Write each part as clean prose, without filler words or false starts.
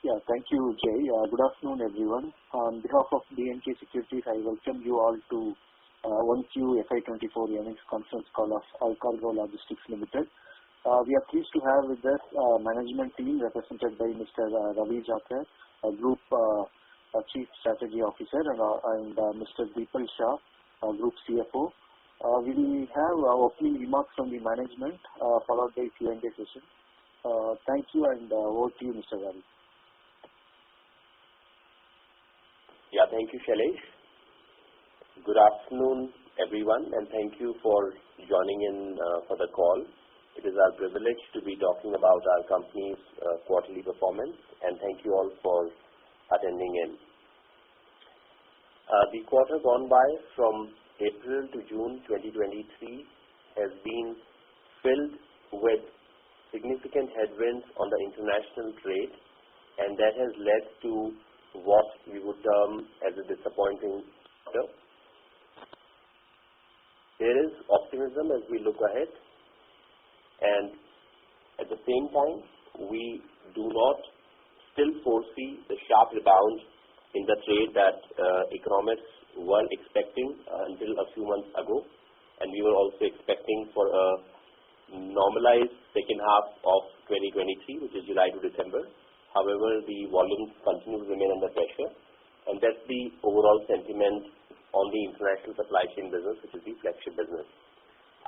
Yeah, thank you, Jay. Good afternoon, everyone. On behalf of BNK Securities, I welcome you all to 1Q FY2024 earnings conference call of Allcargo Logistics Limited. We are pleased to have with us management team represented by Mr. Ravi Jakar, Group Chief Strategy Officer, and Mr. Deepal Shah, Group CFO. We will have opening remarks from the management, followed by Q&A session. Thank you, and over to you, Mr. Ravi. Yeah, thank you, Shailesh. Good afternoon, everyone, and thank you for joining in for the call. It is our privilege to be talking about our company's quarterly performance, and thank you all for attending in. The quarter gone by from April to June 2023 has been filled with significant headwinds on the international trade, and that has led to what we would term as a disappointing quarter. There is optimism as we look ahead, and at the same time, we do not still foresee the sharp rebound in the trade that economists were expecting until a few months ago, and we were also expecting for a normalized second half of 2023, which is July to December. However, the volumes continue to remain under pressure, and that's the overall sentiment on the international supply chain business, which is the flagship business.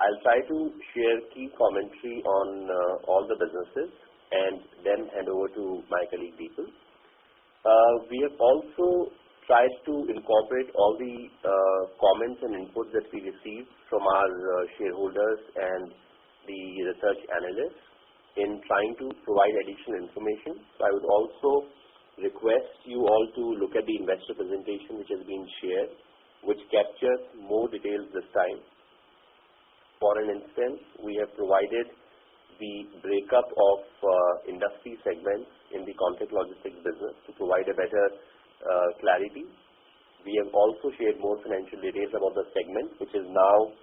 I'll try to share key commentary on all the businesses and then hand over to my colleague Deepal. We have also tried to incorporate all the comments and inputs that we received from our shareholders and the research analysts in trying to provide additional information. So I would also request you all to look at the investor presentation which has been shared, which captures more details this time. For an instance, we have provided the breakup of industry segments in the contract logistics business to provide a better clarity. We have also shared more financial details about the segment, which is now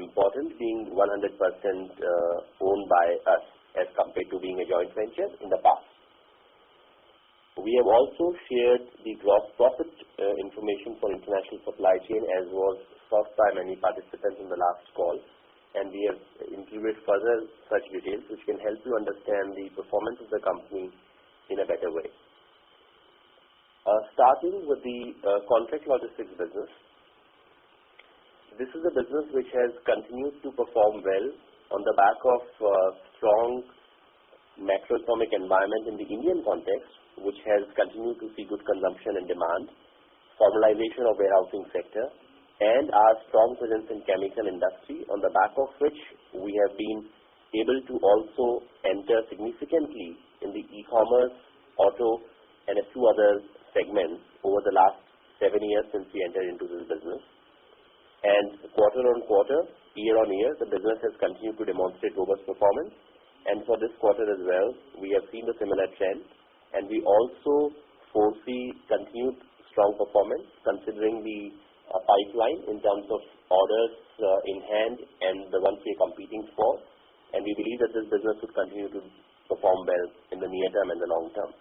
important, being 100% owned by us as compared to being a joint venture in the past. We have also shared the gross profit information for international supply chain, as was sought by many participants in the last call, and we have included further such details which can help you understand the performance of the company in a better way. Starting with the contract logistics business, this is a business which has continued to perform well on the back of strong macroeconomic environment in the Indian context, which has continued to see good consumption and demand, formalization of warehousing sector, and our strong presence in chemical industry, on the back of which we have been able to also enter significantly in the e-commerce, auto, and a few other segments over the last 7 years since we entered into this business. And quarter on quarter, year on year, the business has continued to demonstrate robust performance. And for this quarter as well, we have seen a similar trend. And we also foresee continued strong performance considering the pipeline in terms of orders in hand and the ones we are competing for. And we believe that this business would continue to perform well in the near term and the long term.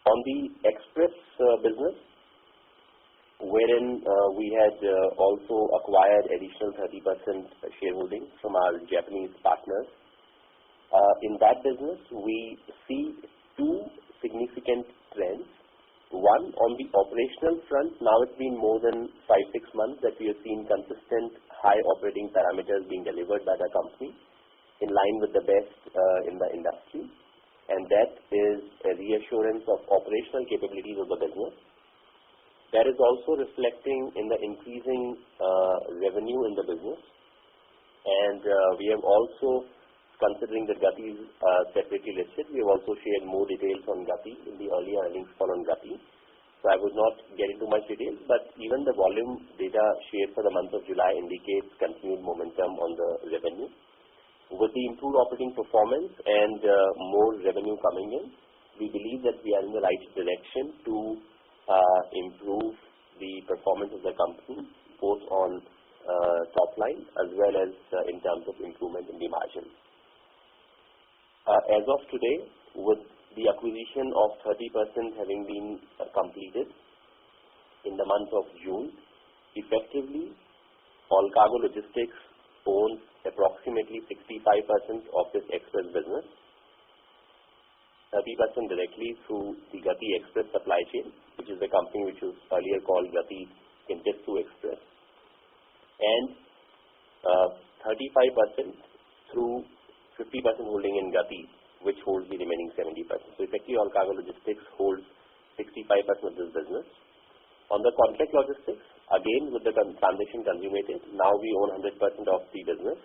On the express business, wherein we had also acquired additional 30% shareholding from our Japanese partners. In that business, we see two significant trends. One, on the operational front, now it's been more than 5-6 months that we have seen consistent high operating parameters being delivered by the company in line with the best in the industry. And that is a reassurance of operational capabilities of the business. That is also reflecting in the increasing revenue in the business. And we have also, considering that Gati is separately listed, we have also shared more details on Gati in the earlier earnings call on Gati. So I would not get into much details, but even the volume data shared for the month of July indicates continued momentum on the revenue. With the improved operating performance and more revenue coming in, we believe that we are in the right direction to improve the performance of the company, both on top line as well as in terms of improvement in the margin. As of today, with the acquisition of 30% having been completed in the month of June, effectively, Allcargo Logistics owns approximately 65% of this express business, 30% directly through the Gati Express supply chain, which is the company which was earlier called Gati Kintetsu Express, and 35% through 50% holding in Gati, which holds the remaining 70%. So effectively, Allcargo Logistics holds 65% of this business. On the contract logistics, again with the transaction consummated, now we own 100% of the business.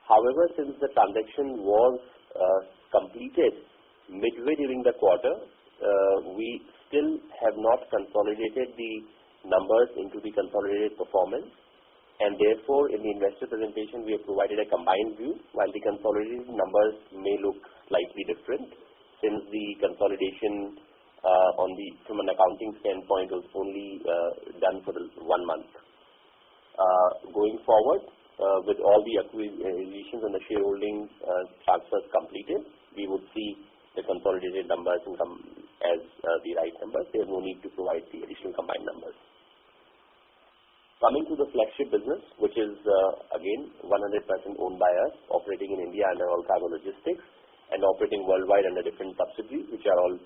However, since the transaction was completed midway during the quarter, we still have not consolidated the numbers into the consolidated performance, and therefore in the investor presentation we have provided a combined view, while the consolidated numbers may look slightly different since the consolidation from an accounting standpoint was only done for the 1 month. Going forward, with all the acquisitions and the shareholding transfers completed, we would see the consolidated numbers as the right numbers. There is no need to provide the additional combined numbers. Coming to the flagship business, which is again 100% owned by us, operating in India under Allcargo Logistics and operating worldwide under different subsidiaries, which are all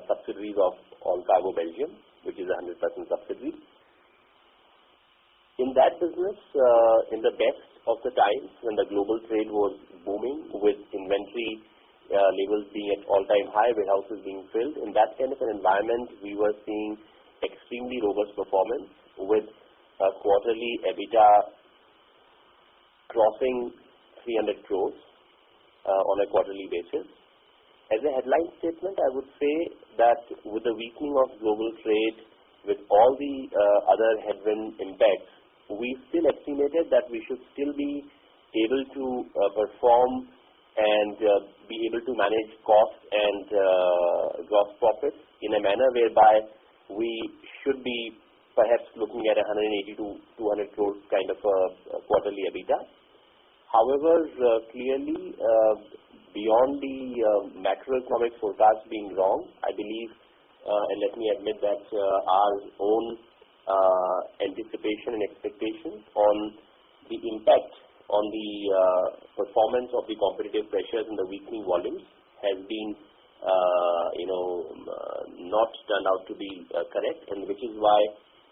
subsidiaries of Allcargo Belgium, which is a 100% subsidiary. In that business, in the best of the times when the global trade was booming with inventory levels being at all-time high, warehouses being filled, in that kind of an environment, we were seeing extremely robust performance with quarterly EBITDA crossing 300 crores on a quarterly basis. As a headline statement, I would say that with the weakening of global trade, with all the other headwind impacts, we still estimated that we should still be able to perform and be able to manage cost and gross profits in a manner whereby we should be perhaps looking at 180 to 200 crores kind of a quarterly EBITDA. However, clearly, beyond the macroeconomic forecast being wrong, I believe, and let me admit that our own anticipation and expectations on the impact on the performance of the competitive pressures and the weakening volumes has been, not turned out to be correct, and which is why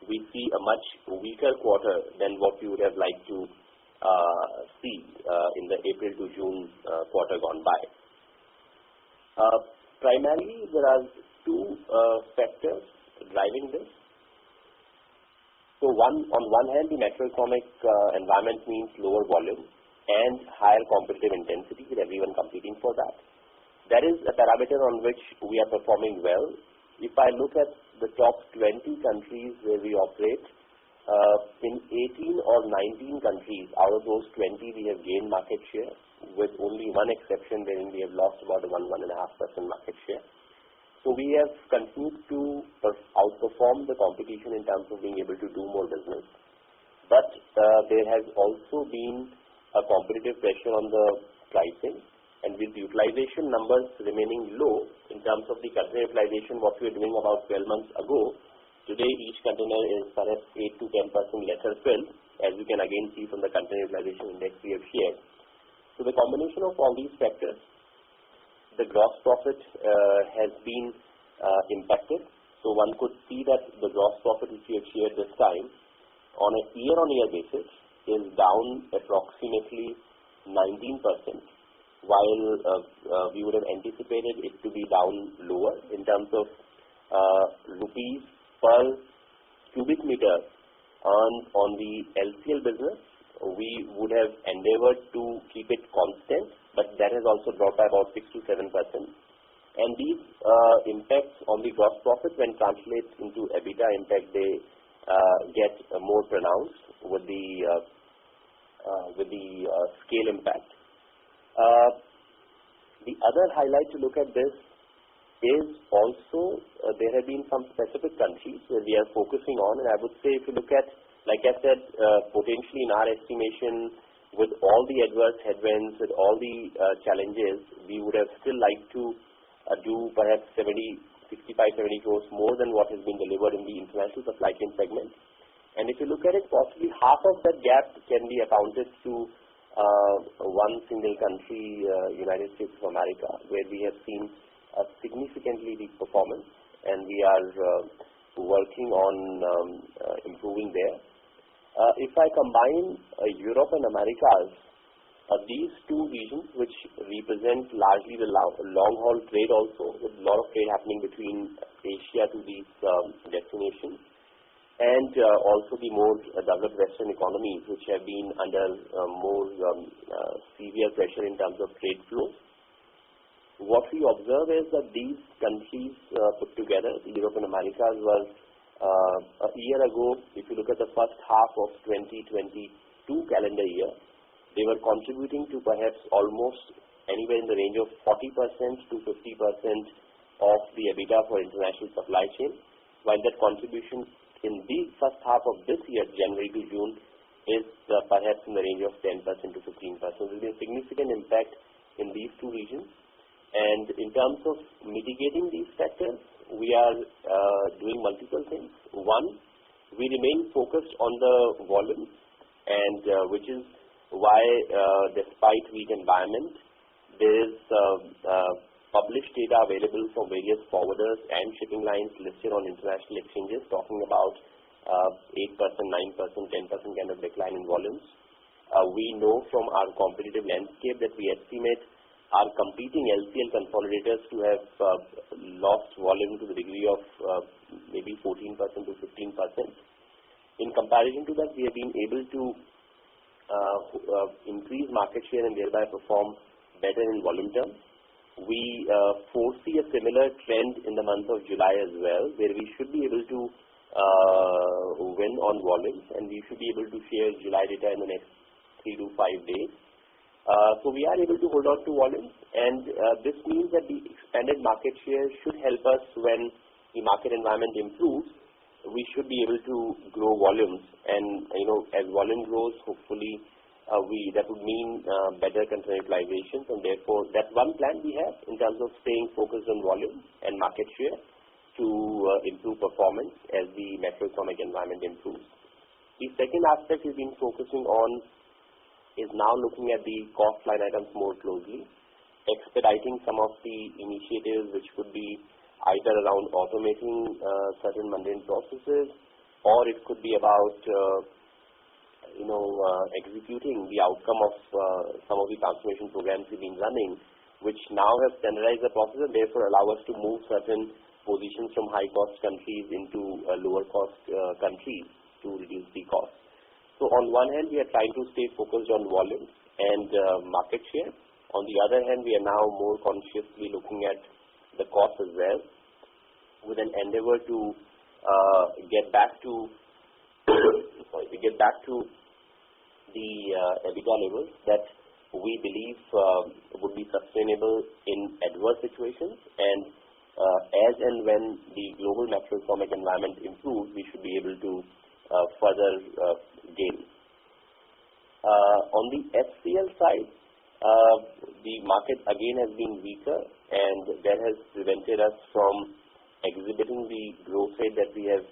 we see a much weaker quarter than what we would have liked to see in the April to June quarter gone by. Primarily, there are two factors driving this. So on one hand, the macroeconomic environment means lower volume and higher competitive intensity with everyone competing for that. That is a parameter on which we are performing well. If I look at the top 20 countries where we operate, in 18 or 19 countries, out of those 20, we have gained market share, with only one exception wherein we have lost about 1.5% market share. So we have continued to outperform the competition in terms of being able to do more business. But there has also been a competitive pressure on the pricing, and with utilization numbers remaining low in terms of the container utilization, what we were doing about 12 months ago, today each container is perhaps 8 to 10% lesser filled, as you can again see from the container utilization index we have shared. So the combination of all these factors, the gross profit has been impacted. So one could see that the gross profit which we have shared this time on a year-on-year basis is down approximately 19%, while we would have anticipated it to be down lower in terms of rupees per cubic meter earned on the LCL business. We would have endeavored to keep it constant, but that has also dropped by about 6 to 7%. And these impacts on the gross profit, when translated into EBITDA impact, they get more pronounced with the scale impact. The other highlight to look at this is also there have been some specific countries where we are focusing on, and I would say if you look at, like I said, potentially in our estimation, with all the adverse headwinds, with all the challenges, we would have still liked to do perhaps 65-70 crores more than what has been delivered in the international supply chain segment. And if you look at it, possibly half of that gap can be accounted to one single country, United States of America, where we have seen a significantly weak performance, and we are working on improving there. If I combine Europe and Americas, these two regions, which represent largely the long-haul trade also, with a lot of trade happening between Asia to these destinations, and also the more developed Western economies, which have been under more severe pressure in terms of trade flows. What we observe is that these countries put together, Europe and Americas, was a year ago, if you look at the first half of 2022 calendar year, they were contributing to perhaps almost anywhere in the range of 40% to 50% of the EBITDA for international supply chain, while that contribution in the first half of this year, January to June, is perhaps in the range of 10% to 15%. There will be a significant impact in these two regions. And in terms of mitigating these factors, we are doing multiple things. One, we remain focused on the volume, and which is why, despite weak environment, there is published data available from various forwarders and shipping lines listed on international exchanges talking about 8%, 9%, 10% kind of decline in volumes. We know from our competitive landscape that we estimate our competing LCL consolidators to have lost volume to the degree of maybe 14% to 15%. In comparison to that, we have been able to increase market share and thereby perform better in volume terms. We foresee a similar trend in the month of July as well, where we should be able to win on volumes, and we should be able to share July data in the next 3 to 5 days. So we are able to hold on to volumes, and this means that the expanded market share should help us when the market environment improves. We should be able to grow volumes, and as volume grows, hopefully that would mean better container utilizations, and therefore that's one plan we have in terms of staying focused on volume and market share to improve performance as the macroeconomic environment improves. The second aspect we've been focusing on is now looking at the cost line items more closely, expediting some of the initiatives which could be either around automating certain mundane processes, or it could be about executing the outcome of some of the transformation programs we've been running, which now have standardized the process and therefore allow us to move certain positions from high-cost countries into lower-cost countries to reduce the cost. So on one hand, we are trying to stay focused on volume and market share. On the other hand, we are now more consciously looking at the cost as well, with an endeavor to get back to the EBITDA levels that we believe would be sustainable in adverse situations, and as and when the global macroeconomic environment improves, we should be able to further gain. On the FCL side, the market again has been weaker, and that has prevented us from exhibiting the growth rate that we have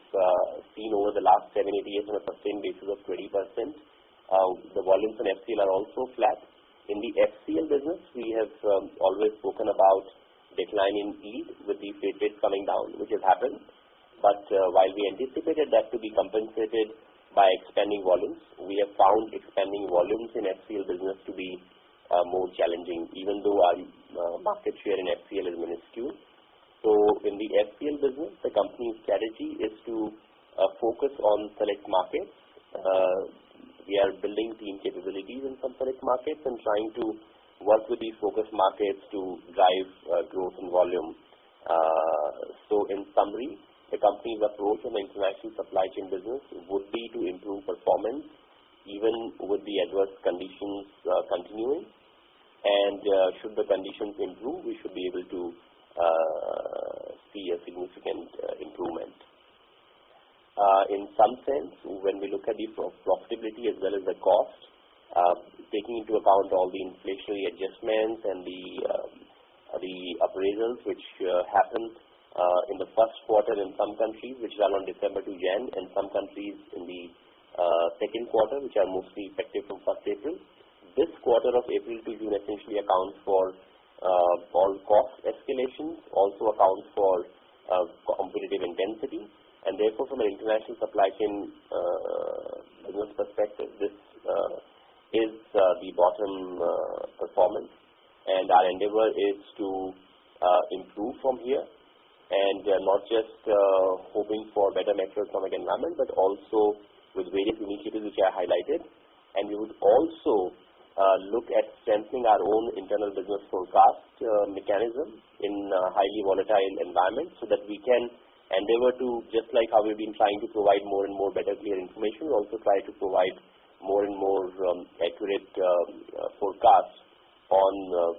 seen over the last 7-8 years on a sustained basis of 20%. The volumes in FCL are also flat. In the FCL business, we have always spoken about decline in yield with the freight rates coming down, which has happened. But while we anticipated that to be compensated by expanding volumes, we have found expanding volumes in FCL business to be more challenging, even though our market share in FCL is minuscule. So in the FCL business, the company's strategy is to focus on select markets. We are building team capabilities in some select markets and trying to work with these focus markets to drive growth in volume. So in summary, the company's approach in the international supply chain business would be to improve performance even with the adverse conditions continuing, and should the conditions improve, we should be able to see a significant improvement. In some sense, when we look at the profitability as well as the cost, taking into account all the inflationary adjustments and the appraisals which happened in the first quarter in some countries, which run on December to Jan, and some countries in the second quarter, which are mostly effective from 1st April. This quarter of April to June essentially accounts for all cost escalations, also accounts for competitive intensity, and therefore from an international supply chain business perspective, this is the bottom performance, and our endeavor is to improve from here, and not just hoping for better macroeconomic environment, but also with various initiatives which I highlighted. And we would also look at strengthening our own internal business forecast mechanism in a highly volatile environment, so that we can endeavor to, just like how we've been trying to provide more and more better clear information, we also try to provide more and more accurate forecasts on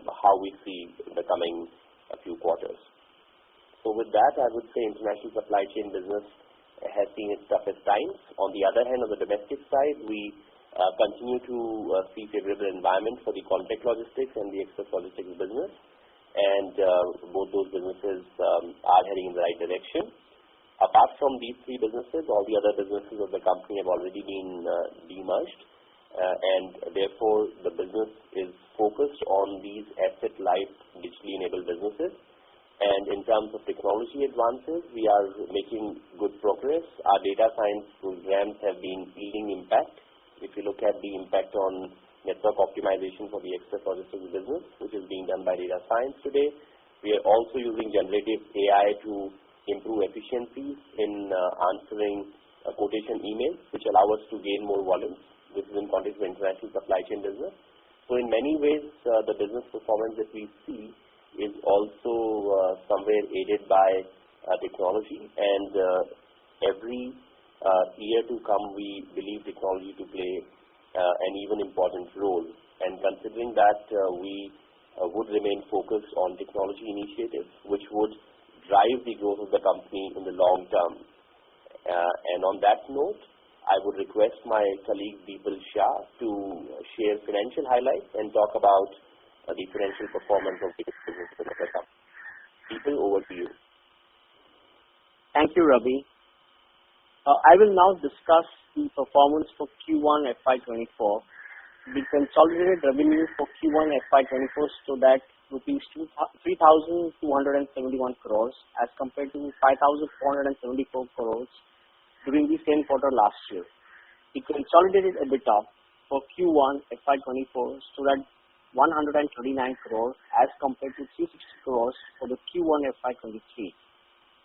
how we see in the coming few quarters. So with that, I would say international supply chain business has seen its toughest times. On the other hand, on the domestic side, we continue to see favorable environment for the contract logistics and the express logistics business, and both those businesses are heading in the right direction. Apart from these three businesses, all the other businesses of the company have already been demerged, and therefore the business is focused on these asset-light, digitally enabled businesses. And in terms of technology advances, we are making good progress. Our data science programs have been yielding impact. If you look at the impact on network optimization for the express logistics business, which is being done by data science today, we are also using generative AI to improve efficiencies in answering quotation emails, which allow us to gain more volumes. This is in context of international supply chain business. So in many ways, the business performance that we see is also somewhere aided by technology, and every year to come, we believe technology to play an even important role. And considering that, we would remain focused on technology initiatives which would drive the growth of the company in the long term. And on that note, I would request my colleague Deepal Shah to share financial highlights and talk about the financial performance of the business of the company. Deepal, over to you. Thank you, Ravi. I will now discuss the performance for Q1FY24. The consolidated revenue for Q1FY24 stood at rupees 3,271 crores as compared to 5,474 crores during the same quarter last year. The consolidated EBITDA for Q1FY24 stood at 139 crores as compared to 360 crores for the Q1FY23.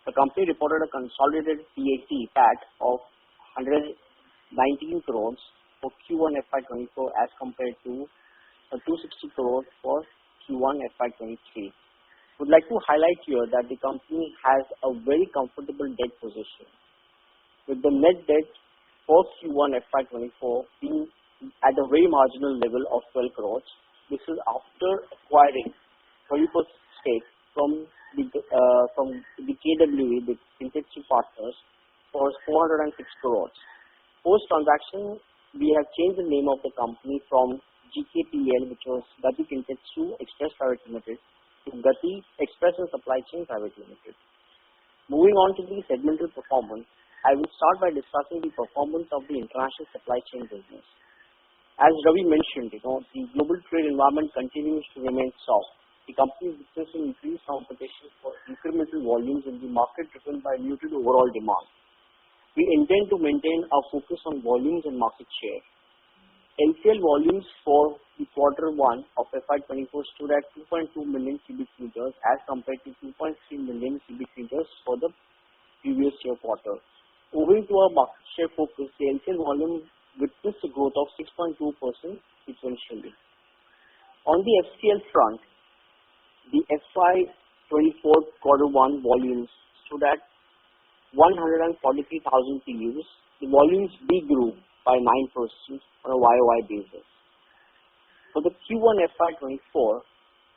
The company reported a consolidated PAT of 119 crores for Q1FY24 as compared to 260 crores for Q1FY23. Would like to highlight here that the company has a very comfortable debt position, with the net debt for Q1FY24 being at a very marginal level of 12 crores. This is after acquiring 30% stake from the KWA, the Kintetsu partners, for 406 crores. Post-transaction, we have changed the name of the company from GKPL, which was Gati Kintetsu Express Private Limited, to Gati Express and Supply Chain Private Limited. Moving on to the segmental performance, I will start by discussing the performance of the international supply chain business. As Ravi mentioned, the global trade environment continues to remain soft. The company is witnessing increased competition for incremental volumes in the market driven by muted overall demand. We intend to maintain our focus on volumes and market share. LCL volumes for the quarter 1 of FY24 stood at 2.2 million cubic meters as compared to 2.3 million cubic meters for the previous year quarter. Owing to our market share focus, the LCL volume witnessed a growth of 6.2% sequentially. On the FCL front, the FY24 quarter 1 volumes stood at 143,000 TEUs. The volumes degrew by 9% on a YOY basis. For the Q1 FY24,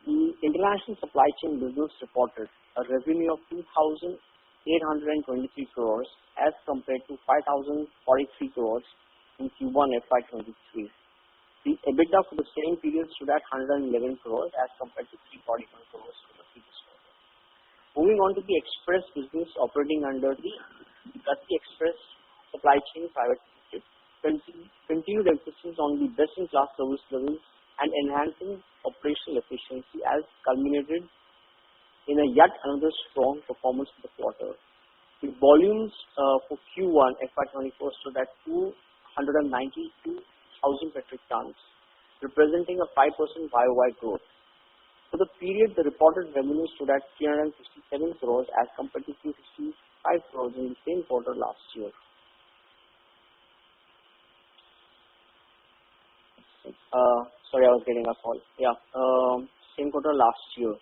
the international supply chain business reported a revenue of 2,823 crores as compared to 5,043 crores in Q1 FY23. The EBITDA for the same period stood at 111 crores as compared to 341 crores for the previous quarter. Moving on to the express business operating under the Gati Express Supply Chain Private Limited, continued emphasis on the best-in-class service levels and enhancing operational efficiency as culminated in a yet another strong performance for the quarter. The volumes for Q1FY24 stood at 292,000 metric tons, representing a 5% YOY growth. For the period, the reported revenue stood at 367 crores as compared to 265 crores in the same quarter last year. Sorry, I was getting a call. Yeah, same quarter last year.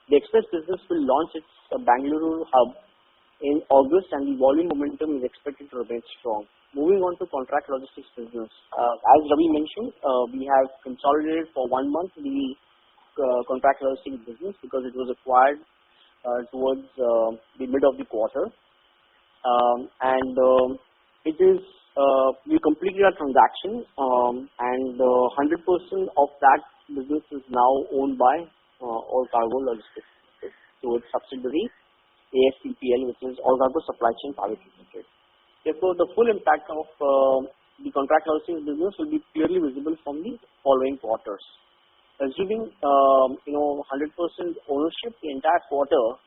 The express business will launch its Bangalore hub in August, and the volume momentum is expected to remain strong. Moving on to contract logistics business. As Ravi mentioned, we have consolidated for 1 month the contract logistics business because it was acquired towards the mid of the quarter. It is we completed our transaction, and 100% of that business is now owned by Allcargo Logistics, so its subsidiary ASCPL, which is Allcargo Supply Chain Private Limited. Therefore, the full impact of the contract logistics business will be clearly visible from the following quarters. Assuming 100% ownership, the entire quarter,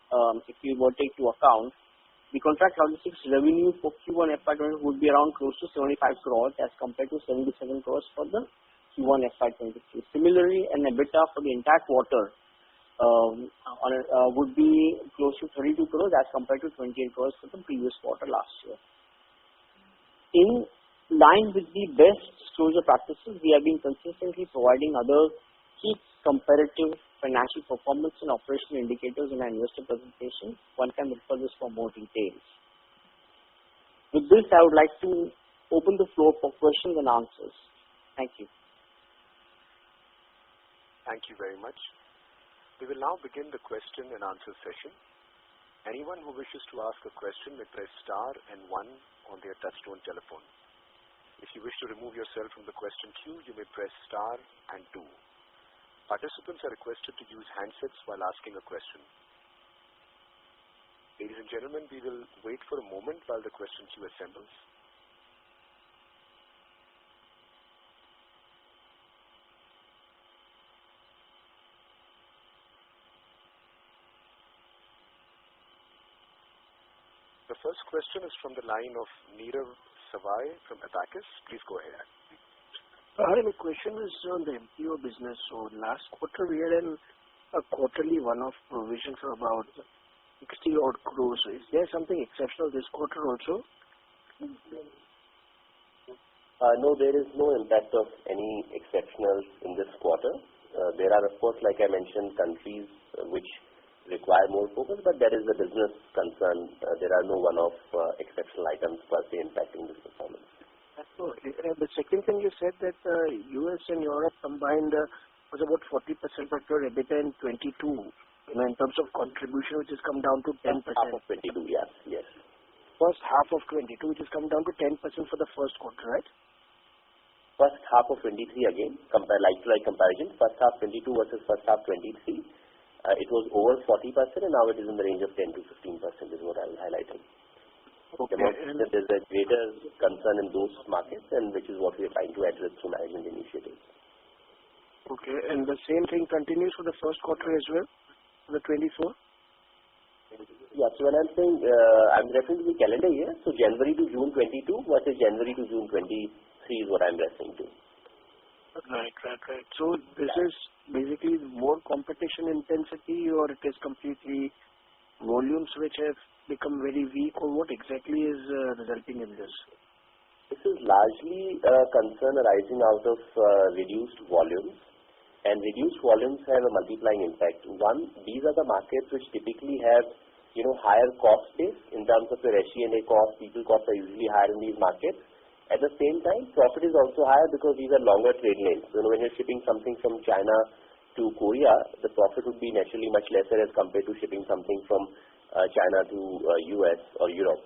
if we were to take to account, the contract logistics revenue for Q1FY20 would be around close to 75 crores as compared to 77 crores for the Q1FY23. Similarly, an EBITDA for the entire quarter would be close to 32 crores as compared to 28 crores for the previous quarter last year. In line with the best disclosure practices, we have been consistently providing other key comparative financial performance and operational indicators in our investor presentation. One can refer this for more details. With this, I would like to open the floor for questions and answers. Thank you. Thank you very much. We will now begin the question and answer session. Anyone who wishes to ask a question may press star and 1 on their touchtone telephone. If you wish to remove yourself from the question queue, you may press star and 2. Participants are requested to use handsets while asking a question. Ladies and gentlemen, we will wait for a moment while the question queue assembles. The first question is from the line of Nirav Savai from Abacus. Please go ahead. My question is on the MPO business. So last quarter we had a quarterly one-off provision for about 60 odd crores. Is there something exceptional this quarter also? No, there is no impact of any exceptional in this quarter. There are, of course, like I mentioned, countries which require more focus, but that is the business concern. There are no one-off exceptional items per se impacting this performance. Absolutely. The second thing you said that US and Europe combined was about 40% of your EBITDA in 22. In terms of contribution, which has come down to 10%. First half of 22, yes. First half of 22, which has come down to 10% for the first quarter, right? First half of 23 again, like comparison. First half 22 versus first half 23. It was over 40% and now it is in the range of 10 to 15% is what I was highlighting. Okay. That there's a greater concern in those markets, and which is what we are trying to address through management initiatives. Okay, and the same thing continues for the first quarter as well, for the 24? Yeah, so when I'm saying, I'm referring to the calendar year, so January to June 22 versus January to June 23 is what I'm referring to. Right. So this is basically more competition intensity, or it is completely volumes which have become very weak, or what exactly is resulting in this? This is largely a concern arising out of reduced volumes, and reduced volumes have a multiplying impact. One, these are the markets which typically have higher cost base in terms of your SG&A cost. People costs are usually higher in these markets. At the same time, profit is also higher because these are longer trade lanes. When you're shipping something from China to Korea, the profit would be naturally much lesser as compared to shipping something from China to US or Europe.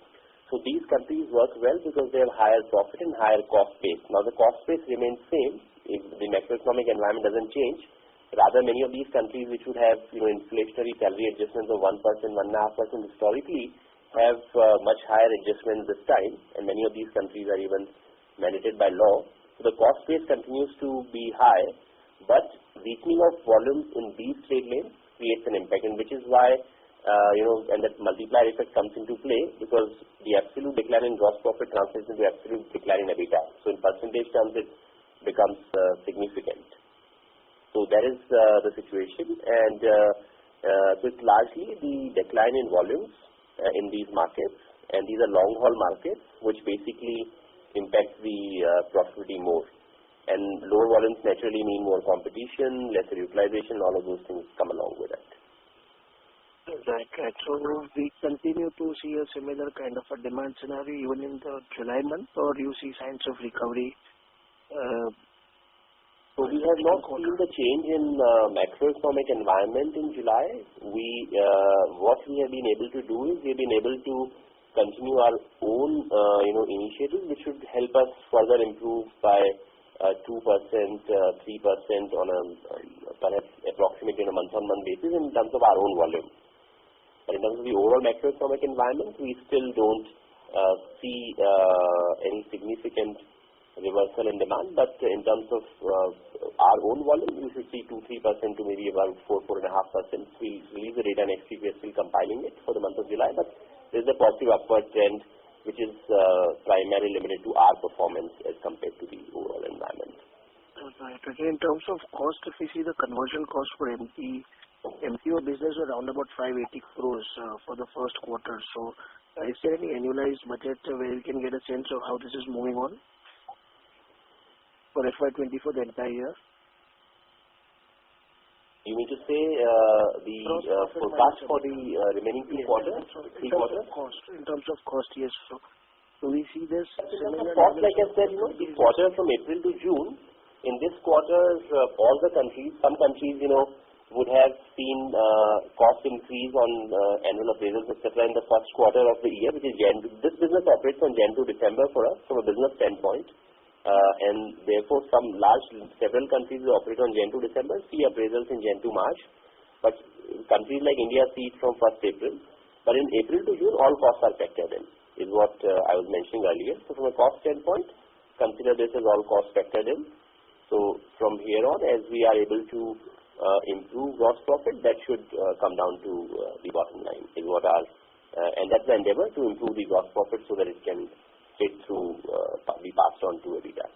So these countries work well because they have higher profit and higher cost base. Now the cost base remains same if the macroeconomic environment doesn't change. Rather, many of these countries which would have inflationary salary adjustments of 1%, 1.5% historically have much higher adjustments this time, and many of these countries are even mandated by law. So the cost base continues to be high, but weakening of volumes in these trade lanes creates an impact, and which is why and that multiplier effect comes into play, because the absolute decline in gross profit translates into absolute decline in EBITDA. So in percentage terms, it becomes significant. So that is the situation, and so it's largely the decline in volumes in these markets, and these are long haul markets, which basically impact the profitability more. And lower volumes naturally mean more competition, lesser utilization, all of those things come along with it. Right. So we continue to see a similar kind of a demand scenario even in the July month, or you see signs of recovery? So we have not seen the change in macroeconomic environment in July. What we have been able to do is we have been able to continue our own initiatives, which should help us further improve by 2%, 3% on a perhaps approximately on a month-on-month basis in terms of our own volume. But in terms of the overall macroeconomic environment, we still don't see any significant reversal in demand. But in terms of our own volume, we should see 2-3% to maybe about 4-4.5%. We'll release the data next week. We're still compiling it for the month of July, but there's a positive upward trend, which is primarily limited to our performance as compared to the overall environment. Right. In terms of cost, if we see the conversion cost for MPO business around about 580 crores for the first quarter. So is there any annualized budget where you can get a sense of how this is moving on for FY24, the entire year? You mean to say the forecast for the remaining 2 quarters? 3 quarters? In terms of cost, yes. So we see this similar. Cost, like I said, the quarter from April to June, in this quarter, all the countries, some countries, would have seen cost increase on annual appraisals, etc. in the first quarter of the year, which is this business operates from Jan to December for us from a business standpoint. And therefore, several countries will operate on Jan to December, see appraisals in Jan to March. But countries like India see it from 1st April. But in April to June, all costs are factored in, is what I was mentioning earlier. So from a cost standpoint, consider this as all costs factored in. So from here on, as we are able to improve gross profit, that should come down to the bottom line, is what and that's the endeavor, to improve the gross profit so that it can straight through be passed on to EBITDA.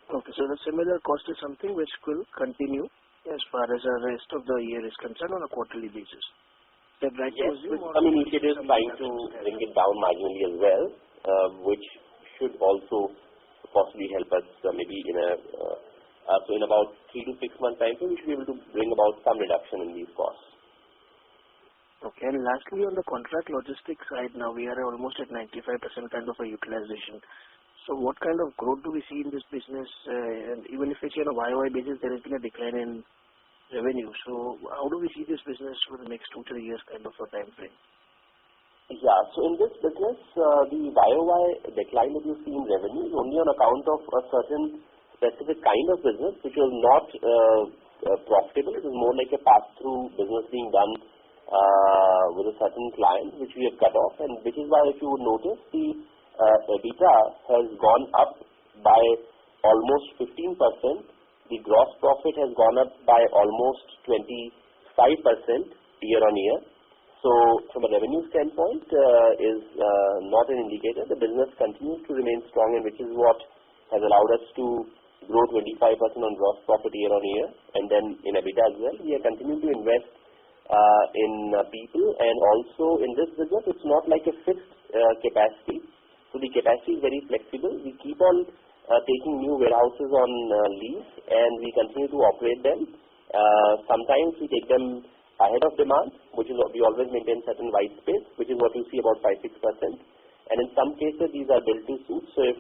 Okay, so the similar cost is something which will continue as far as the rest of the year is concerned on a quarterly basis. Is that right? Yes, with some initiatives trying to bring it down marginally as well, which should also possibly help us maybe in about 3 to 6 months time, we should be able to bring about some reduction in these costs. Okay, and lastly, on the contract logistics side, now we are almost at 95% kind of a utilization. So what kind of growth do we see in this business? And even if it's on a YOY basis, there has been a decline in revenue. So how do we see this business for the next 2-3 years kind of a time frame? Yeah, so in this business, the YOY decline that you see in revenue is only on account of a certain specific kind of business which was not profitable. It was more like a pass-through business being done with a certain client, which we have cut off, and which is why, if you would notice, the EBITDA has gone up by almost 15%. The gross profit has gone up by almost 25% year on year. So from a revenue standpoint, is not an indicator. The business continues to remain strong, and which is what has allowed us to grow 25% on gross profit year on year, and then in EBITDA as well. We are continuing to invest in people, and also in this business, it's not like a fixed capacity. So the capacity is very flexible. We keep on taking new warehouses on lease, and we continue to operate them. Sometimes we take them ahead of demand, which is what we always maintain certain white space, which is what you see about 5-6%. And in some cases, these are built to suit. So if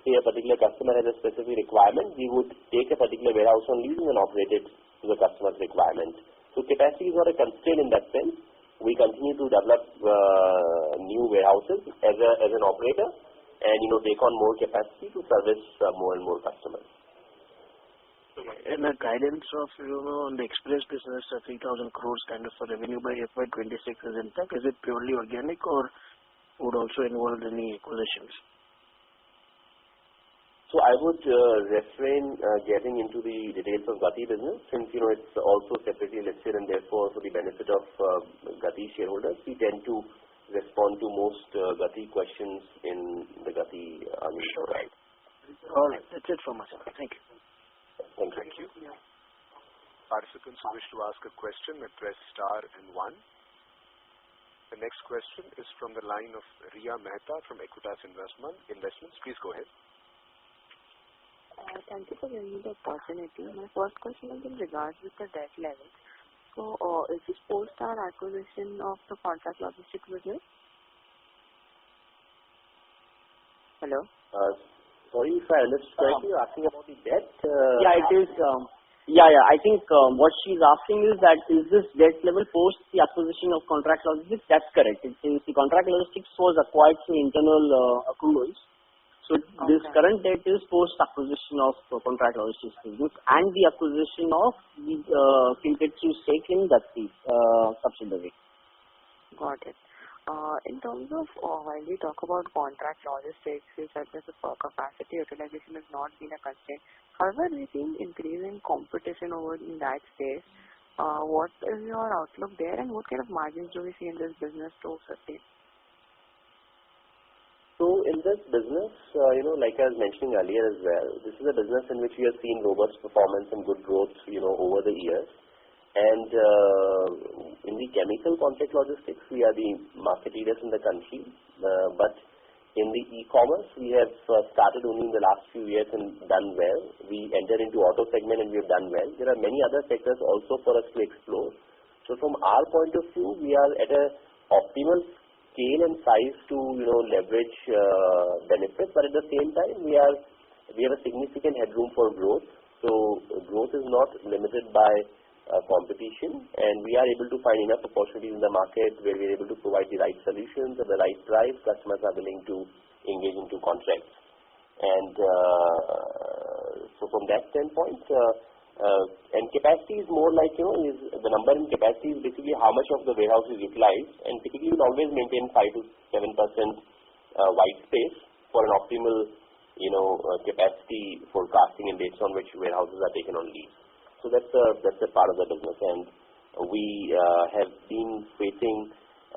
say a particular customer has a specific requirement, we would take a particular warehouse on lease and operate it to the customer's requirement. So capacity is not a constraint in that sense. We continue to develop new warehouses as an operator, and take on more capacity to service more and more customers. And a guidance of, on the express business, 3,000 crores kind of a revenue by FY26 is intact. Is it purely organic or would also involve any acquisitions? So I would refrain getting into the details of Gati business since, it's also separately listed and therefore for the benefit of Gati shareholders, we tend to respond to most Gati questions in the Gati earnings. Right. All right. That's it from us. Thank you. Thank you. Participants who wish to ask a question may press star and 1. The next question is from the line of Riya Mehta from Equitas Investments. Please go ahead. Thank you for giving me the opportunity. My first question is in regards with the debt level. So, is this post our acquisition of the contract logistics business? Hello? Sorry if I understood correctly, you're asking about the debt? Yeah, it is. I think what she's asking is that is this debt level post the acquisition of contract logistics? That's correct. Since the contract logistics was acquired through internal accruals, so this current debt is post acquisition of contract logistics business and the acquisition of the Kintetsu stake in that subsidiary. Got it. In terms of when we talk about contract logistics, you said that the capacity utilization has not been a constraint. However, we've seen increasing competition over in that space. What is your outlook there, and what kind of margins do we see in this business to sustain? So in this business, like I was mentioning earlier as well, this is a business in which we have seen robust performance and good growth, over the years. And in the chemical contract logistics, we are the market leaders in the country. But in the e-commerce, we have started only in the last few years and done well. We entered into auto segment and we have done well. There are many other sectors also for us to explore. So from our point of view, we are at an optimal scale and size to leverage benefits. But at the same time, we have a significant headroom for growth. So growth is not limited by competition, and we are able to find enough opportunities in the market where we are able to provide the right solutions at the right price. Customers are willing to engage into contracts. And so from that standpoint, and capacity is more like, is the number in capacity is basically how much of the warehouse is utilized, and typically we'll always maintain 5 to 7% white space for an optimal, capacity forecasting and based on which warehouses are taken on lease. So that's a part of the business, and we have been facing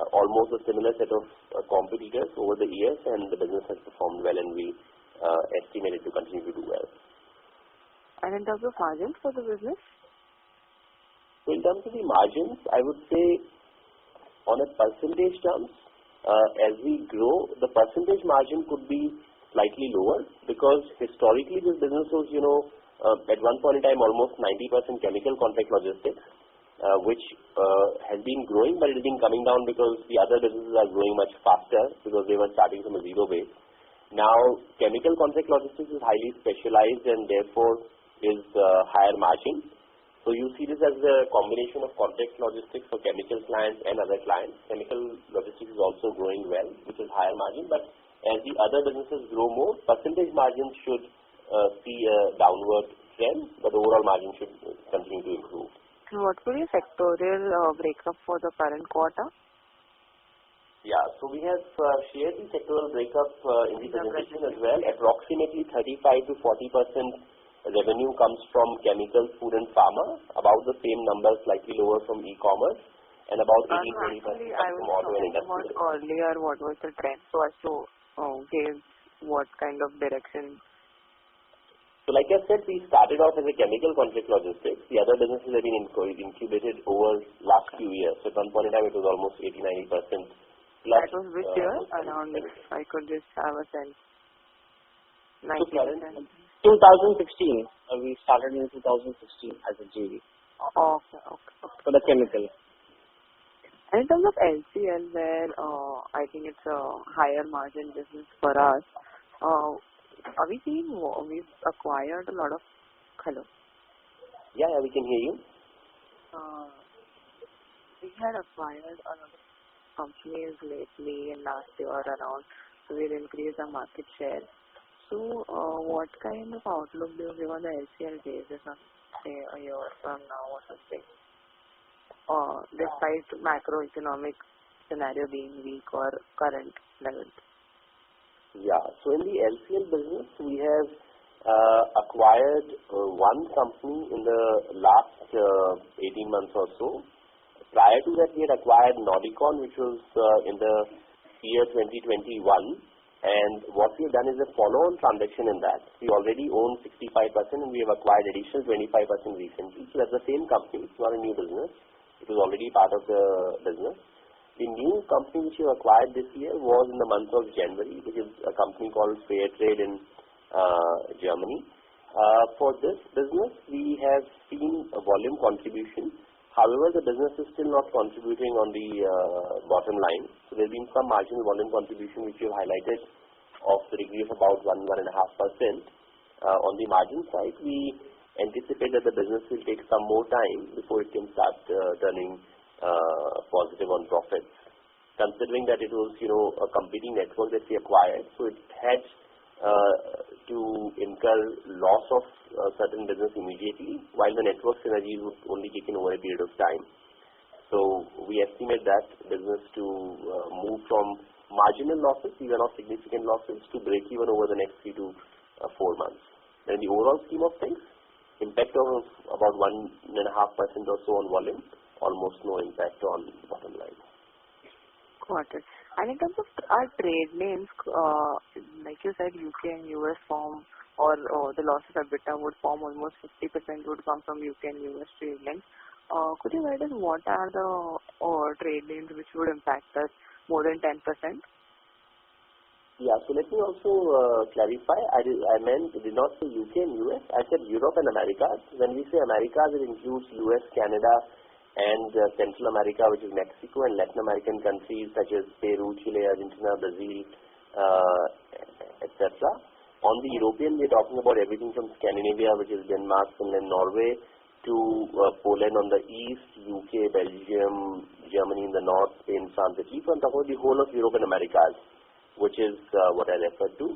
almost a similar set of competitors over the years, and the business has performed well, and we estimate it to continue to do well. And in terms of margins for the business? So in terms of the margins, I would say on a percentage terms, as we grow, the percentage margin could be slightly lower because historically this business was, at one point in time almost 90% chemical contract logistics, which has been growing, but it has been coming down because the other businesses are growing much faster because they were starting from a zero base. Now, chemical contract logistics is highly specialized and therefore is higher margin. So you see this as a combination of contract logistics for chemical clients and other clients. Chemical logistics is also growing well, which is higher margin, but as the other businesses grow more, percentage margins should see a downward trend, but overall margin should continue to improve. What will be sectorial breakup for the current quarter? Yeah, so we have shared the sectoral breakup in the presentation as well. Approximately 35 to 40% revenue comes from chemical, food and pharma, about the same number, slightly lower from e-commerce, and about 18-20% from auto and industrial. Earlier, what was the trend? So as to give what kind of direction? So like I said, we started off as a chemical contract logistics. The other businesses have been incubated over last few years. So at one point in time, it was almost 80-90%. That was which year? Around, if I could just have a sense. 90%. 2016. We started in 2016 as a JV. Okay. For the chemical. And in terms of LCL, where I think it's a higher margin business for us, are we seeing we've acquired a lot of... Hello? Yeah, we can hear you. We had acquired a lot of companies lately in last year around, so we'll increase our market share. So, what kind of outlook do you give on the LCL basis? say a year from now or something, despite macroeconomic scenario being weak or current levels? Yeah. So in the LCL business, we have acquired one company in the last 18 months or so. Prior to that, we had acquired Nordicon, which was in the year 2021. And what we have done is a follow-on transaction in that. We already own 65% and we have acquired additional 25% recently. So that's the same company. It's not a new business. It was already part of the business. The new company which we acquired this year was in the month of January, which is a company called Fairtrade in Germany. For this business, we have seen a volume contribution. However, the business is still not contributing on the bottom line. So there has been some marginal volume contribution which we have highlighted of the degree of about 1-1.5%. On the margin side, we anticipate that the business will take some more time before it can start turning positive on profits. Considering that it was, a competing network that we acquired, so it had to incur loss of certain business immediately, while the network synergies would only kick in over a period of time. So we estimate that business to move from marginal losses, these are not significant losses, to break even over the next 3 to 4 months. And in the overall scheme of things, impact of about 1.5% or so on volume, almost no impact on bottom line. Got it. And in terms of our trade names, like you said, UK and US form, or the loss of EBITDA would form almost 50% would come from UK and US trade names. Could you guide us what are the trade names which would impact us more than 10%? Yeah, so let me also clarify. I did not say UK and US. I said Europe and Americas. When we say Americas, it includes US, Canada, and Central America, which is Mexico, and Latin American countries such as Peru, Chile, Argentina, Brazil, etc. On the European, we are talking about everything from Scandinavia, which is Denmark, Finland, Norway, to Poland on the east, UK, Belgium, Germany in the north, Spain, France, Italy. So I'm talking about the whole of Europe and Americas, which is what I referred to.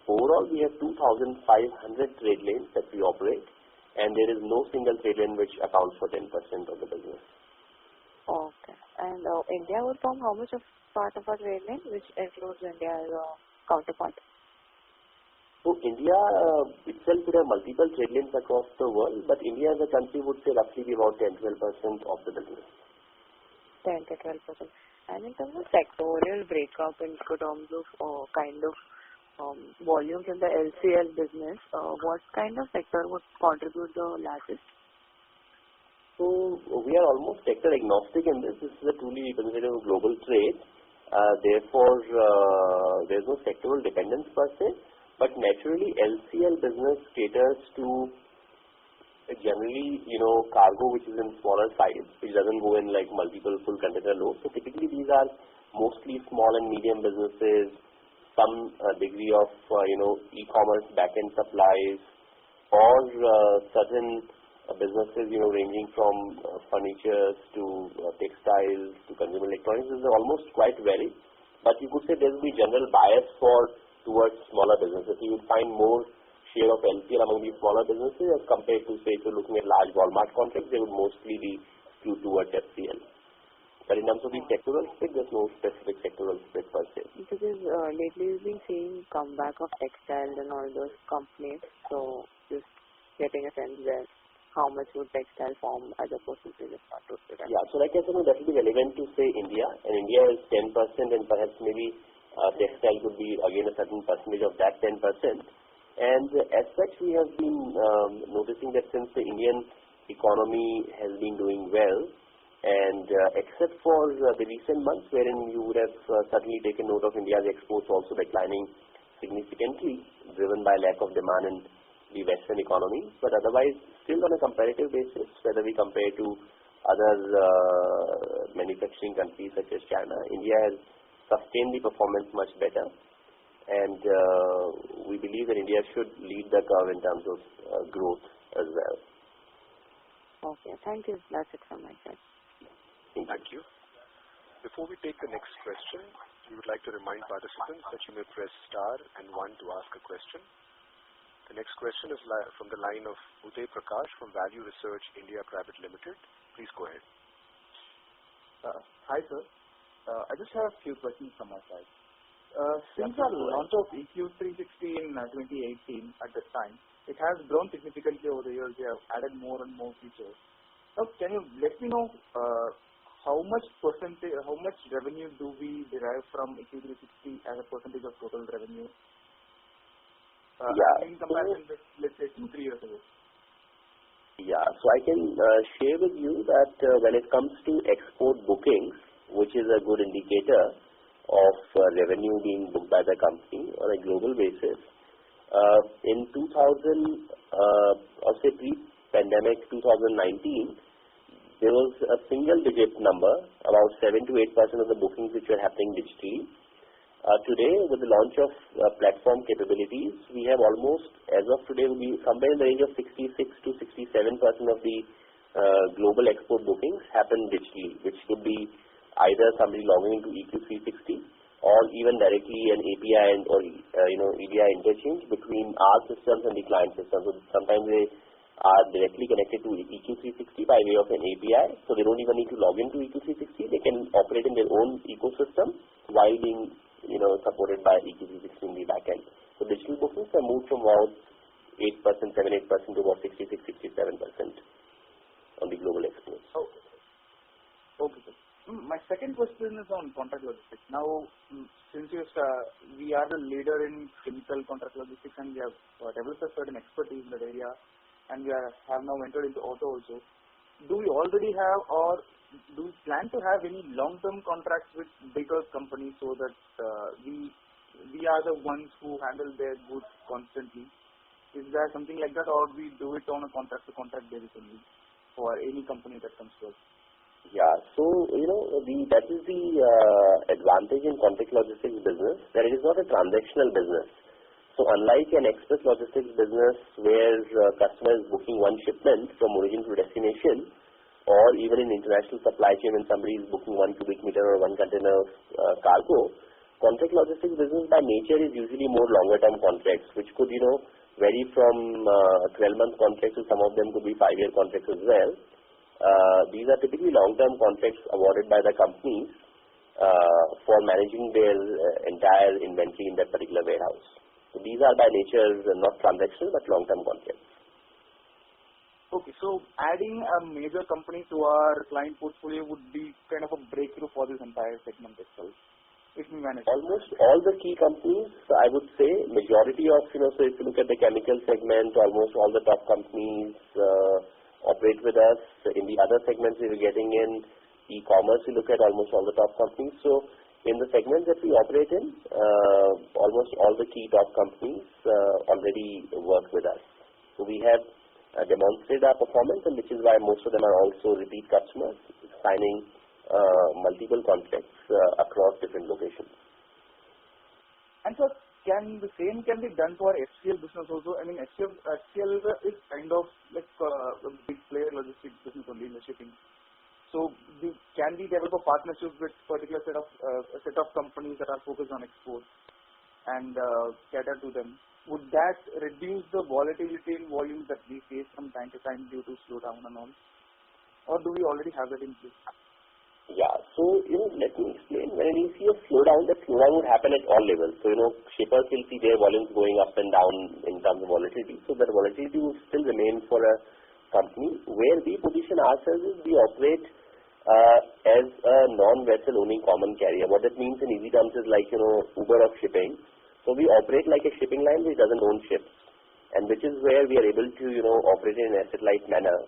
Overall, we have 2,500 trade lanes that we operate, and there is no single trade lane which accounts for 10% of the business. Okay. And India would form how much of part of our trade lane, which includes India as a counterpart? So India itself would have multiple trade lanes across the world, but India as a country would say roughly be about 10-12% of the business. 10 to 12%. And in terms of sectorial breakup in terms of kind of volumes in the LCL business, what kind of sector would contribute the largest? So we are almost sector agnostic in this. This is a truly representative of global trade. Therefore, there is no sectoral dependence per se. But naturally, LCL business caters to generally, cargo which is in smaller size, which doesn't go in like multiple full container loads. So typically, these are mostly small and medium businesses, some degree of, e-commerce back-end supplies, or certain businesses, ranging from furniture to textiles to consumer electronics. This is almost quite varied. But you could say there will be general bias towards smaller businesses. You would find more share of LCL among these smaller businesses as compared to, say, if you're looking at large Walmart contracts, they would mostly be skewed towards FCL. But in terms of the sectoral split, there's no specific sectoral split per se. Because lately we've been seeing comeback of textiles and all those companies. So just getting a sense that how much would textile form as a percentage of our total? Yeah, so like I said, that will be relevant to say India, and India is 10%, and perhaps maybe textile could be again a certain percentage of that 10%. And as such, we have been noticing that since the Indian economy has been doing well, and except for the recent months wherein you would have certainly taken note of India's exports also declining significantly, driven by lack of demand in the Western economy, but otherwise still on a comparative basis, whether we compare to other manufacturing countries such as China, India has sustained the performance much better, and we believe that India should lead the curve in terms of growth as well. Okay, thank you. That's it from my side. Thank you. Before we take the next question, we would like to remind participants that you may press star and 1 to ask a question. The next question is from the line of Uday Prakash from Value Research India Private Limited. Please go ahead. Hi, sir. I just have a few questions from my side. Since our launch of EQ360 in 2018 at that time, it has grown significantly over the years. We have added more and more features. Now, can you let me know how much revenue do we derive from EQ360 as a percentage of total revenue? In comparison with, let's say, 2-3 years ago. Yeah, so I can share with you that when it comes to export bookings, which is a good indicator of revenue being booked by the company on a global basis, in 2000, or say pre-pandemic 2019, there was a single-digit number, about 7 to 8% of the bookings which were happening digitally. Today, with the launch of platform capabilities, we have almost, as of today, will be somewhere in the range of 66 to 67% of the global export bookings happen digitally, which could be either somebody logging into EQ360 or even directly an API or EDI interchange between our systems and the client systems. So sometimes they are directly connected to EQ360 by way of an API, so they don't even need to log into EQ360. They can operate in their own ecosystem while being supported by EQ360 in the backend. So digital bookings have moved from about 8%, 7-8% to about 66-67% on the global exports. Okay, sir. My second question is on contract logistics. Now, since we are the leader in chemical contract logistics and we have developed a certain expertise in that area, and we have now entered into auto also, do we already have or do we plan to have any long-term contracts with bigger companies so that we are the ones who handle their goods constantly? Is there something like that, or we do it on a contract-to-contract basis only for any company that comes to us? Yeah, so that is the advantage in contract logistics business, that it is not a transactional business. So unlike an express logistics business where customer is booking one shipment from origin to destination, or even in international supply chain when somebody is booking 1 cubic meter or 1 container of cargo, contract logistics business by nature is usually more longer term contracts, which could vary from 12-month contracts to some of them could be 5-year contracts as well. These are typically long-term contracts awarded by the companies for managing their entire inventory in that particular warehouse. So these are by nature not transactional but long-term contracts. Okay, so adding a major company to our client portfolio would be kind of a breakthrough for this entire segment itself, if we manage. Almost all the key companies, I would say, majority of, so if you look at the chemical segment, almost all the top companies operate with us. In the other segments we are getting in e-commerce, we look at almost all the top companies. So in the segments that we operate in, almost all the key top companies already work with us. So we have demonstrated our performance, and which is why most of them are also repeat customers, signing multiple contracts across different locations. And so, the same can be done for HCL business also? I mean, HCL is kind of like a big player logistics business only in the shipping. So, can we develop a partnership with particular set of companies that are focused on exports and cater to them? Would that reduce the volatility in volumes that we face from time to time due to slowdown and all? Or do we already have that in place? Yeah, so let me explain. When we see a slowdown, that slowdown would happen at all levels. So shippers will see their volumes going up and down in terms of volatility. So that volatility will still remain for a company. Where we position ourselves is we operate as a non-vessel owning common carrier. What that means in easy terms is like Uber of shipping. So we operate like a shipping line which doesn't own ships, and which is where we are able to operate in an asset-light manner.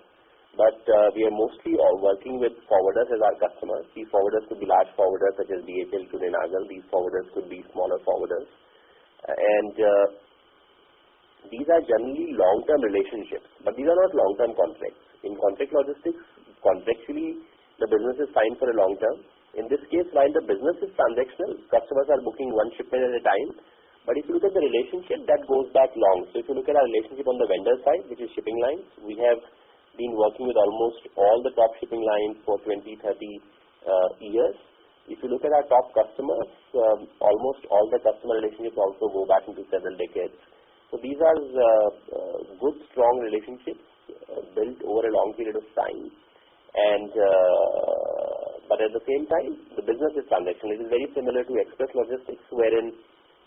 But we are mostly working with forwarders as our customers. These forwarders could be large forwarders such as DHL, today Nagal. These forwarders could be smaller forwarders, and these are generally long-term relationships. But these are not long-term contracts. In contract logistics, contractually the business is signed for a long term. In this case, while the business is transactional, customers are booking one shipment at a time. But if you look at the relationship, that goes back long. So if you look at our relationship on the vendor side, which is shipping lines, we have been working with almost all the top shipping lines for 20-30 years. If you look at our top customers, almost all the customer relationships also go back into several decades. So these are good, strong relationships built over a long period of time. And but at the same time, the business is transactional. It is very similar to express logistics, wherein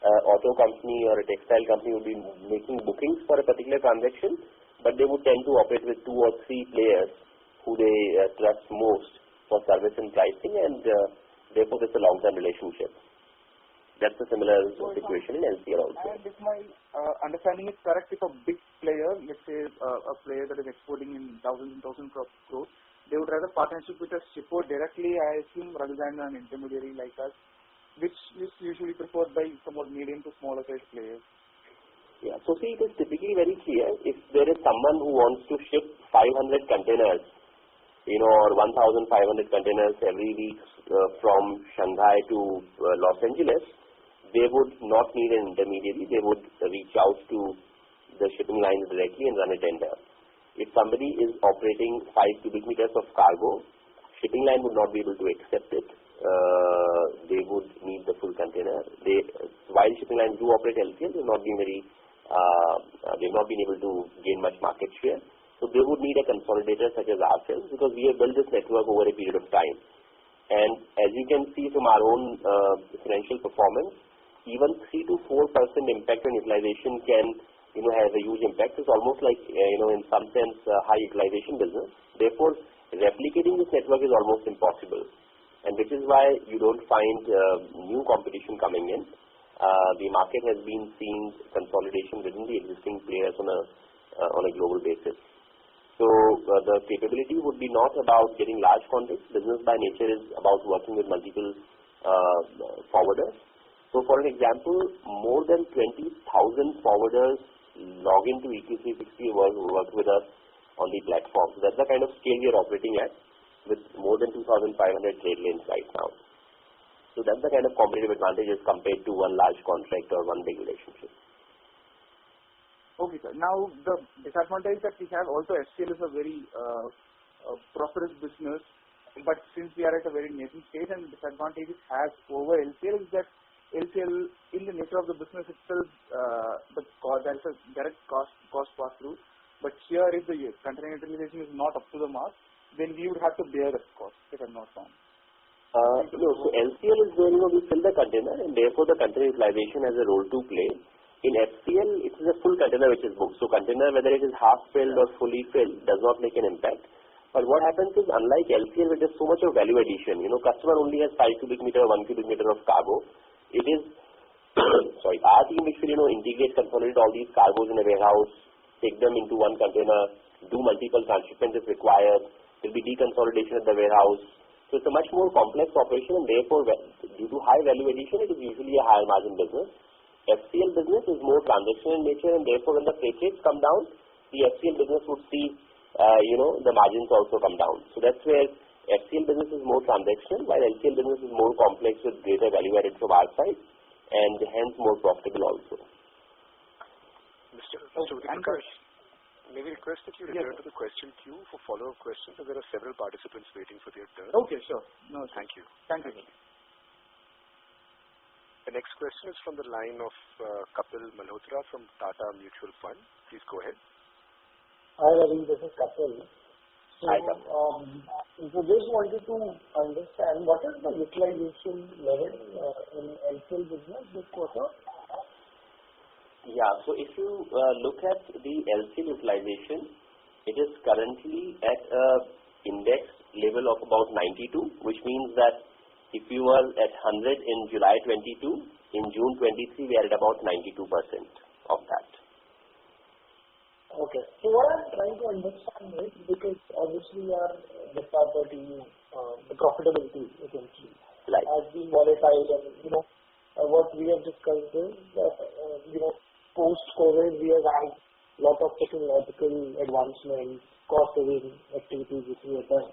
auto company or a textile company would be making bookings for a particular transaction, but they would tend to operate with 2 or 3 players who they trust most for service and pricing, and therefore it's a long-term relationship. That's a similar situation in LCL also. And if my understanding is correct, if a big player, let's say a player that is exporting in thousands crores, they would rather partnership with a shipper directly, I assume, rather than an intermediary like us, which is usually preferred by somewhat medium to smaller size players. Yeah, so see, it is typically very clear. If there is someone who wants to ship 500 containers, or 1,500 containers every week from Shanghai to Los Angeles, they would not need an intermediary. They would reach out to the shipping lines directly and run a tender. If somebody is operating 5 cubic meters of cargo, shipping line would not be able to accept it. They would need the full container. While shipping lines do operate LCL, they've not been able to gain much market share. So they would need a consolidator such as ourselves, because we have built this network over a period of time. And as you can see from our own financial performance, even 3 to 4% impact on utilization can have a huge impact. It's almost like in some sense high utilization business. Therefore, replicating this network is almost impossible, and which is why you don't find new competition coming in. The market has been seeing consolidation within the existing players on a global basis. So the capability would be not about getting large contracts. Business by nature is about working with multiple forwarders. So for an example, more than 20,000 forwarders log into EQ360 work with us on the platform. So that's the kind of scale we are operating at, with more than 2,500 trade lanes right now. So that's the kind of competitive advantages compared to one large contract or one big relationship. Okay, sir. Now, the disadvantage that we have also, SCL is a very prosperous business, but since we are at a very nascent stage, and the disadvantage it has over LCL is that LCL, in the nature of the business itself, there is a direct cost pass-through. But here, if the container utilization is not up to the mark, then we would have to bear that cost, if I'm not wrong. No, so LCL is where we fill the container, and therefore the container utilization has a role to play. In FCL, it is a full container which is booked. So container, whether it is half filled or fully filled, does not make an impact. But what happens is, unlike LCL, where there's so much of value addition, customer only has 5 cubic meter, 1 cubic meter of cargo. It is, our team which will, integrate, consolidate all these cargoes in a warehouse, take them into one container, do multiple transshipments if required. There will be deconsolidation at the warehouse. So it's a much more complex operation, and therefore, due to high value addition, it is usually a higher margin business. FCL business is more transactional in nature, and therefore, when the freight rates come down, the FCL business would see, the margins also come down. So that's where FCL business is more transactional, while LCL business is more complex with greater value added from our side, and hence more profitable also. Mr. Udinkarsh, may we request that you return to the question queue for follow-up questions, as there are several participants waiting for their turn. Okay, sure. No, thank you. Thank you. The next question is from the line of Kapil Malhotra from Tata Mutual Fund. Please go ahead. Hi, Ravi. This is Kapil. Hi, Kapil. So just wanted to understand what is the utilization level in LCL business this quarter? Yeah, so if you look at the LCL utilization, it is currently at a index level of about 92, which means that if you were at 100 in July 22, in June 23, we are at about 92% of that. Okay. So what I'm trying to understand is, because obviously our the profitability essentially has been volatile, and what we have discussed is that post-COVID we have had a lot of technological advancements, cost-saving activities which we have done,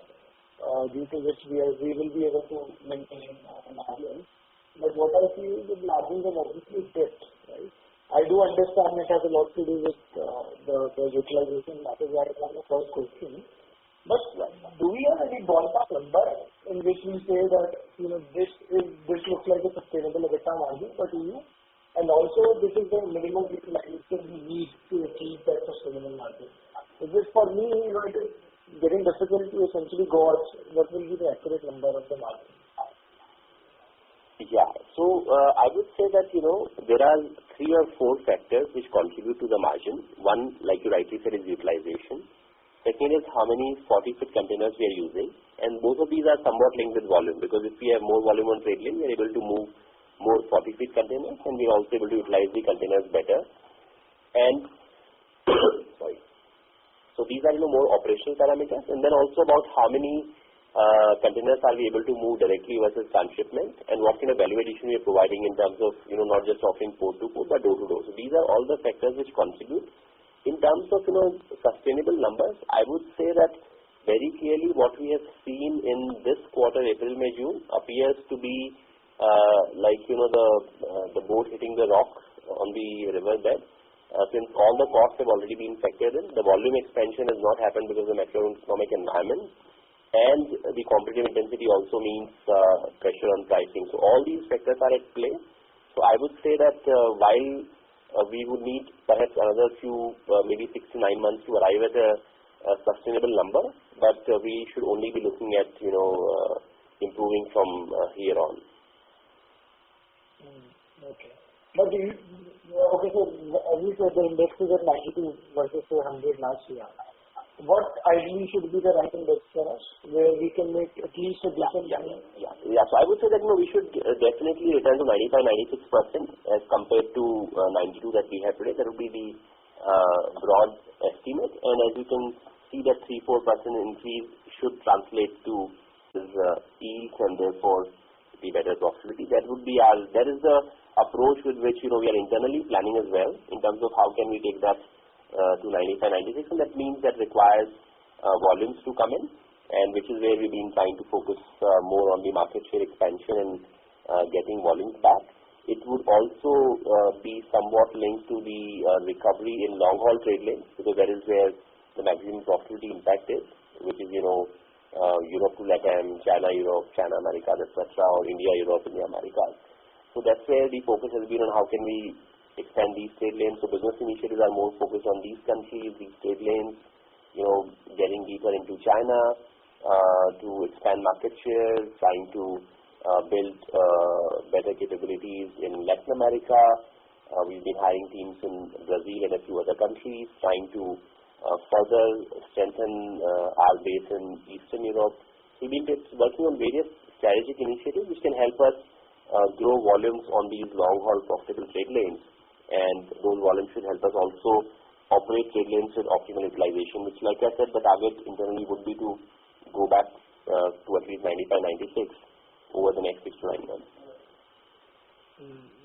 due to which we will be able to maintain margins. But what I feel is that margins have obviously dipped, right? I do understand it has a lot to do with the utilization. That is why I have the first question. But do we have any ballpark number in which we say that this looks like a sustainable EBITDA margin for you? And also, this is the minimum utilization we need to achieve that sustainable margin. Is this for me, it is getting difficult to essentially gauge what will be the accurate number of the margin? Yeah. So I would say that, there are 3 or 4 factors which contribute to the margin. One, like you rightly said, is utilization. Second is how many 40-foot containers we are using. And both of these are somewhat linked with volume, because if we have more volume on trade lane, we are able to move more 40-foot containers, and we are also able to utilize the containers better. And sorry. So these are more operational parameters, and then also about how many containers are we able to move directly versus transshipment, and what kind of value addition we are providing in terms of not just offering port to port but door to door. So these are all the factors which contribute. In terms of sustainable numbers, I would say that very clearly what we have seen in this quarter, April, May, June, appears to be like the boat hitting the rock on the riverbed. Since all the costs have already been factored in, the volume expansion has not happened because of the macroeconomic environment, and the competitive intensity also means pressure on pricing. So all these factors are at play. So I would say that while we would need perhaps another few, maybe 6 to 9 months to arrive at a sustainable number, but we should only be looking at improving from here on. Okay. But so as you said, the index is at 92 versus 400 last year. What ideally should be the right index for us, where we can make at least a decent money? Yeah. So I would say that we should definitely return to 95-96% as compared to 92 that we have today. That would be the broad estimate. And as you can see, that 3-4% increase should translate to this yield and therefore the better profitability. That is the approach with which we are internally planning as well, in terms of how can we take that to 95-96, and that means that requires volumes to come in, and which is where we've been trying to focus more on the market share expansion and getting volumes back. It would also be somewhat linked to the recovery in long haul trade lanes, because that is where the maximum profitability impact is, which is Europe to Latam, China, Europe, China, America, etc., or India, Europe, India, America. So that's where the focus has been on how can we expand these trade lanes. So business initiatives are more focused on these countries, these trade lanes, getting deeper into China to expand market share, trying to build better capabilities in Latin America. We've been hiring teams in Brazil and a few other countries, trying to further strengthen our base in Eastern Europe. We've been working on various strategic initiatives which can help us grow volumes on these long-haul profitable trade lanes, and those volumes should help us also operate trade lanes with optimal utilization, which, like I said, the target internally would be to go back to at least 95-96 over the next 6 to 9 months.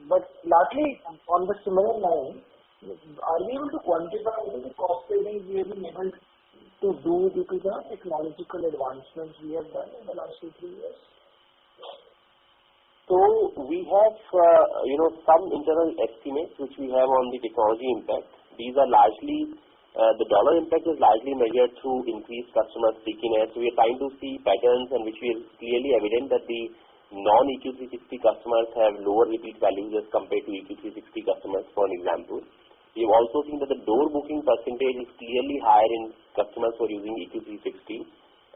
But lastly, on the similar line, are we able to quantify the cost savings we have been able to do due to the technological advancements we have done in the last 2-3 years? So we have, some internal estimates which we have on the technology impact. These are largely, the dollar impact is largely measured through increased customer stickiness. So we are trying to see patterns, and which is clearly evident that the non-EQ360 customers have lower repeat values as compared to EQ360 customers, for an example. We have also seen that the door booking percentage is clearly higher in customers who are using EQ360,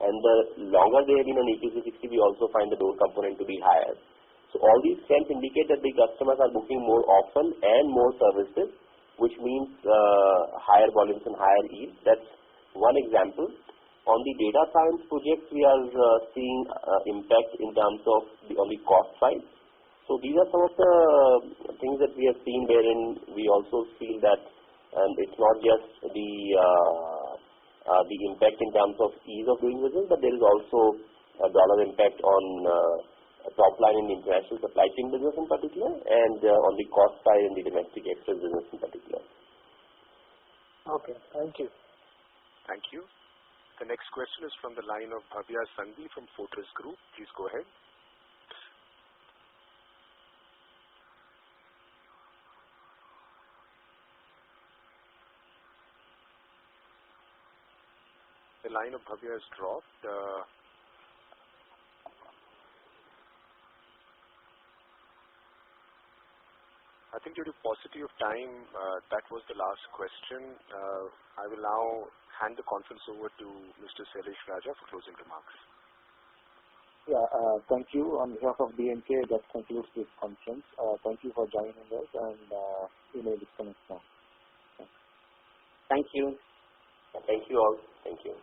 and the longer they have been on EQ360, we also find the door component to be higher. So all these trends indicate that the customers are booking more often and more services, which means higher volumes and higher yields. That's one example. On the data science projects, we are seeing impact in terms of on the cost side. So these are some of the things that we have seen, wherein we also feel that it's not just the impact in terms of ease of doing business, but there is also a dollar impact on top line in the international supply chain business in particular, and on the cost side in the domestic express business in particular. Okay, thank you. Thank you. The next question is from the line of Bhavya Sanghi from Fortress Group. Please go ahead. The line of Bhavya has dropped. I think due to paucity of time, that was the last question. I will now hand the conference over to Mr. Sailesh Raja for closing remarks. Yeah, thank you. On behalf of BNK, that concludes this conference. Thank you for joining us, and you may disconnect now. Thank you. Thank you all. Thank you.